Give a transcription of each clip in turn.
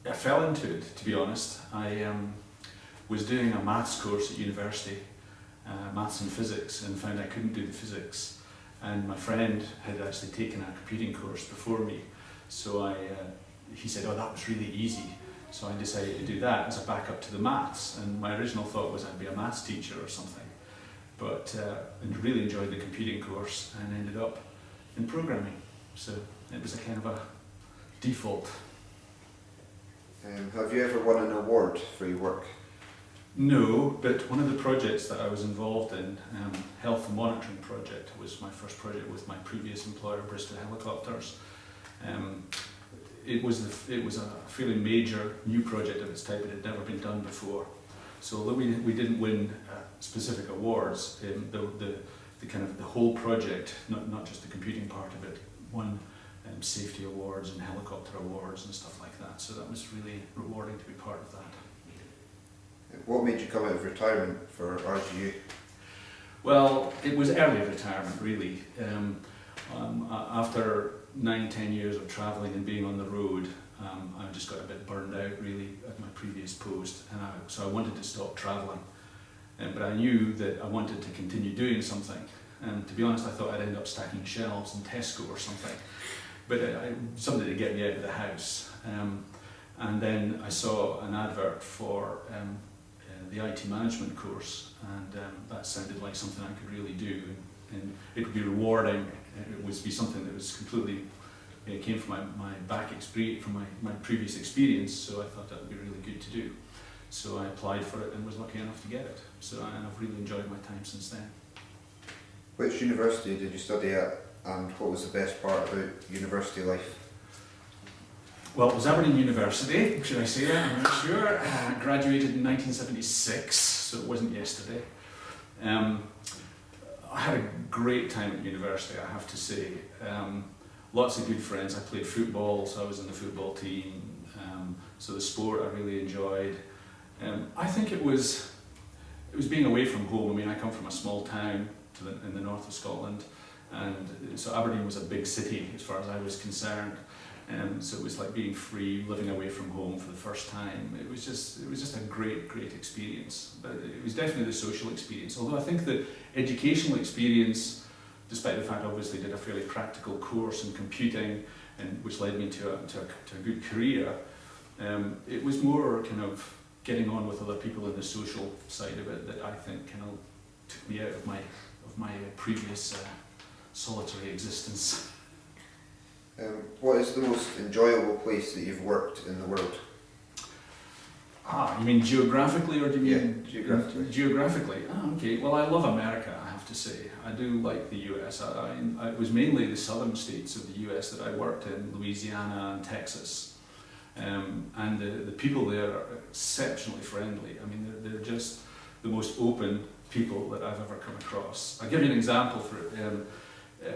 I fell into it, to be honest. I was doing a maths course at university, maths and physics, and found I couldn't do the physics. And my friend had actually taken a computing course before me, so he said, "Oh, that was really easy." So I decided to do that as a backup to the maths, and my original thought was I'd be a maths teacher or something. But I really enjoyed the computing course and ended up in programming. So it was a kind of a default. Have you ever won an award for your work? No, but one of the projects that I was involved in, health and monitoring project, was my first project with my previous employer, Bristol Helicopters. It was a fairly major new project of its type. It had never been done before. So although we didn't win specific awards, the kind of the whole project, not just the computing part of it, won safety awards and helicopter awards and stuff like that. So that was really rewarding to be part of that. What made you come out of retirement for RGU? Well, it was early retirement, really. After 9-10 years of travelling and being on the road, I just got a bit burned out, really, at my previous post, and so I wanted to stop travelling. But I knew that I wanted to continue doing something. And to be honest, I thought I'd end up stacking shelves in Tesco or something. But something to get me out of the house. And then I saw an advert for the IT management course, and that sounded like something I could really do, and it would be rewarding. It would be something that was completely came from my back experience, from my previous experience. So I thought that would be really good to do. So I applied for it and was lucky enough to get it. And I've really enjoyed my time since then. Which university did you study at, and what was the best part about university life? Well, it was Aberdeen University, should I say that? I'm not sure. I graduated in 1976, so it wasn't yesterday. I had a great time at university, I have to say. Lots of good friends. I played football, so I was in the football team. So the sport I really enjoyed. I think it was being away from home. I mean, I come from a small town in the north of Scotland, and so Aberdeen was a big city as far as I was concerned. So it was like being free, living away from home for the first time. It was just a great experience. But it was definitely the social experience. Although I think the educational experience, despite the fact I obviously did a fairly practical course in computing, and which led me to a good career, it was more kind of getting on with other people in the social side of it that I think kind of took me out of my previous solitary existence. What is the most enjoyable place that you've worked in the world? You mean geographically, or do you mean geographically? Geographically. Okay. Well, I love America, I have to say. I do like the US. It was mainly the southern states of the US that I worked in, Louisiana and Texas. And the people there are exceptionally friendly. I mean, they're just the most open people that I've ever come across. I'll give you an example for it.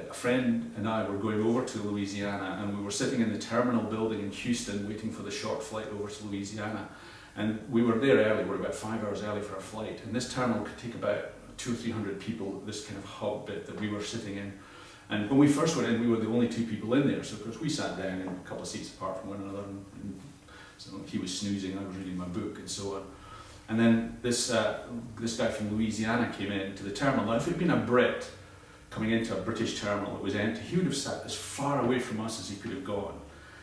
A friend and I were going over to Louisiana, and we were sitting in the terminal building in Houston waiting for the short flight over to Louisiana. And we were there early, we were about 5 hours early for our flight. And this terminal could take about 200 or 300 people, this kind of hub bit that we were sitting in. And when we first went in, we were the only 2 people in there. So of course we sat down in a couple of seats apart from one another. And so he was snoozing, I was reading my book and so on. And then this guy from Louisiana came in to the terminal. Now if it had been a Brit coming into a British terminal that was empty, he would have sat as far away from us as he could have gone.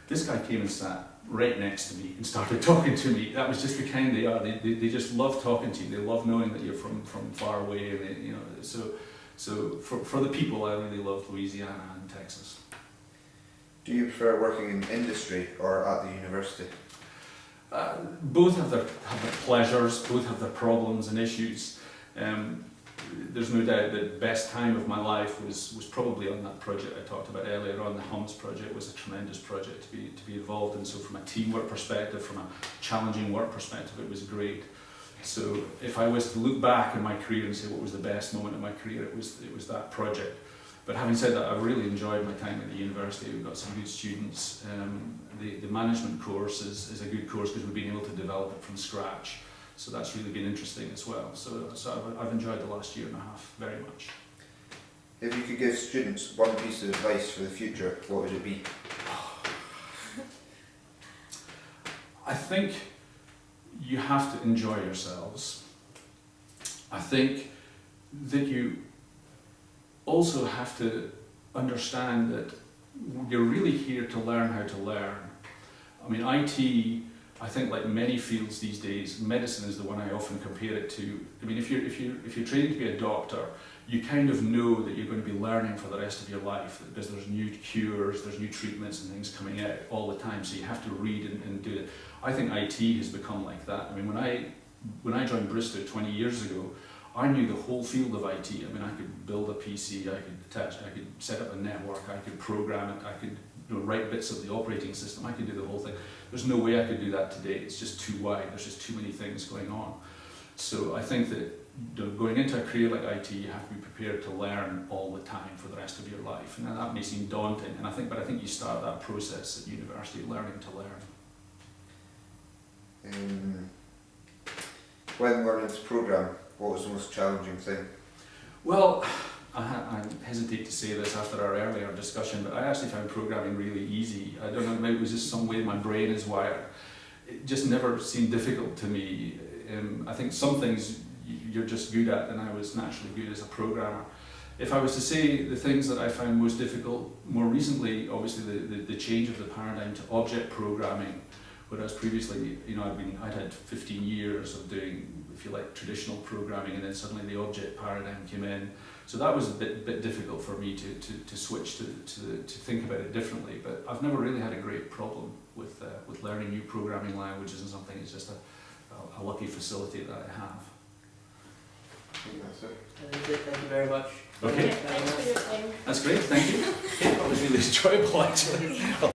This guy came and sat right next to me and started talking to me. That was just the kind they are. They just love talking to you. They love knowing that you're from far away. And they, so for the people, I really loved Louisiana and Texas. Do you prefer working in industry or at the university? Both have their pleasures. Both have their problems and issues. There's no doubt that the best time of my life was probably on that project I talked about earlier on. The HUMS project was a tremendous project to be involved in. So from a teamwork perspective, from a challenging work perspective, it was great. So if I was to look back in my career and say what was the best moment of my career, it was that project. But having said that, I really enjoyed my time at the university. We've got some good students. The management course is a good course because we've been able to develop it from scratch. So that's really been interesting as well. So I've enjoyed the last year and a half very much. If you could give students one piece of advice for the future, what would it be? I think you have to enjoy yourselves. I think that you also have to understand that you're really here to learn how to learn. I mean, IT, I think like many fields these days, medicine is the one I often compare it to. I mean, if you're training to be a doctor, you kind of know that you're going to be learning for the rest of your life, because there's new cures, there's new treatments and things coming out all the time, so you have to read and do it. I think IT has become like that. I mean, when I joined Bristol 20 years ago, I knew the whole field of IT. I mean, I could build a PC, I could set up a network, I could program it, I could write bits of the operating system, I could do the whole thing. There's no way I could do that today. It's just too wide. There's just too many things going on. So I think that going into a career like IT, you have to be prepared to learn all the time for the rest of your life. And that may seem daunting, but I think you start that process at university, learning to learn. When learning to program, what was the most challenging thing? Well, I hesitate to say this after our earlier discussion, but I actually found programming really easy. I don't know, maybe it was just some way my brain is wired. It just never seemed difficult to me. I think some things you're just good at, and I was naturally good as a programmer. If I was to say the things that I found most difficult, more recently, obviously the change of the paradigm to object programming, whereas previously, I'd had 15 years of doing, if you like, traditional programming, and then suddenly the object paradigm came in. So that was a bit difficult for me to switch to think about it differently. But I've never really had a great problem with learning new programming languages and something. It's just a lucky facility that I have. I think that's it. That is it. Thank you very much. Okay. Thanks for your time. That's great, thank you. That was really enjoyable actually.